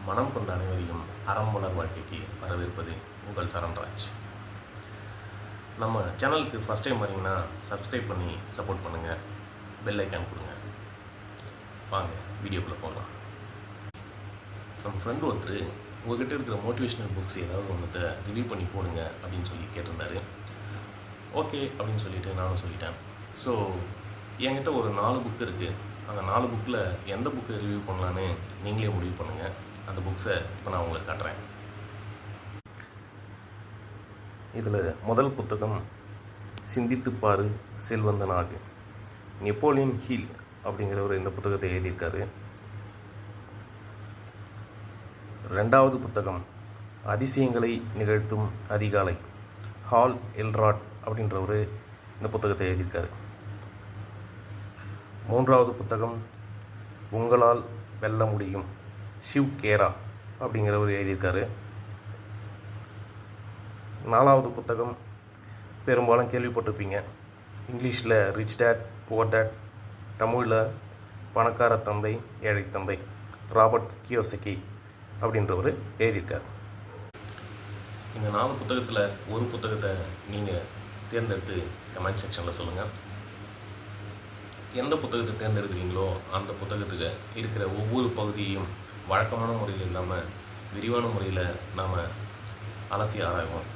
மனம் கொண்ட அனைவரையும் அறம்பலர் வாழ்க்கைக்கு வரவேற்பது உங்கள் சரண்ராஜ். நம்ம சேனலுக்கு ஃபஸ்ட் டைம் வரீங்கன்னா சப்ஸ்கிரைப் பண்ணி சப்போர்ட் பண்ணுங்கள், பெல் ஐக்கான் கொடுங்க. வாங்க வீடியோக்குள்ளே போகலாம். நம்ம ஃப்ரெண்டு ஒருத்தர் உங்கள்கிட்ட இருக்கிற மோட்டிவேஷனல் புக்ஸ் ஏதாவது ஒன்றத்தை ரிவ்யூ பண்ணி போடுங்க அப்படின்னு சொல்லி கேட்டிருந்தாரு. ஓகே அப்படின்னு சொல்லிவிட்டு நானும் சொல்லிட்டேன். ஸோ என்கிட்ட ஒரு 4 புக் இருக்குது. அந்த 4 புக்கில் எந்த புக்கை ரிவ்யூ பண்ணலான்னு நீங்களே முடிவு பண்ணுங்கள். அந்த புக்ஸை இப்போ நான் உங்களுக்கு காட்டுறேன். இதில் முதல் புத்தகம் சிந்தித்துப்பாரு செல்வந்தனாகு. நெப்போலியன் ஹில் அப்படிங்கிறவர் இந்த புத்தகத்தை எழுதியிருக்காரு. 2வது புத்தகம் அதிசயங்களை நிகழ்த்தும் அதிகாலை. ஹால் எல்ராட் அப்படின்றவர் இந்த புத்தகத்தை எழுதியிருக்காரு. 3வது புத்தகம் உங்களால் வெல்ல முடியும். ஷிவ் கேரா அப்படிங்கிறவர் எழுதியிருக்காரு. 4வது புத்தகம் பெரும்பாலும் கேள்விப்பட்டிருப்பீங்க. இங்கிலீஷில் ரிச் டேட் புவர் டேட், தமிழில் பணக்கார தந்தை ஏழை தந்தை. ராபர்ட் கியோசகி அப்படின்றவர் எழுதியிருக்கார். இந்த 4 புத்தகத்தில் ஒரு புத்தகத்தை நீங்கள் தேர்ந்தெடுத்து கமெண்ட் செக்ஷனில் சொல்லுங்கள். எந்த புத்தகத்தை தேர்ந்தெடுக்கிறீங்களோ அந்த புத்தகத்துக்கு இருக்கிற ஒவ்வொரு பகுதியையும் வழக்கமான முறையில் இல்லாமல் விரிவான முறையில் நாம் அலசி ஆராய்வோம்.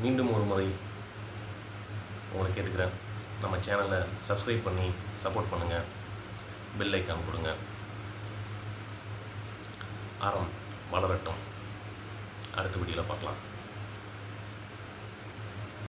மீண்டும் ஒரு முறை உங்களை கேட்டுக்கிறேன், நம்ம சேனலை சப்ஸ்கிரைப் பண்ணி சப்போர்ட் பண்ணுங்கள், பெல் ஐக்கான் கொடுங்க. அறம் வளரட்டும். அடுத்த வீடியோவில் பார்க்கலாம்.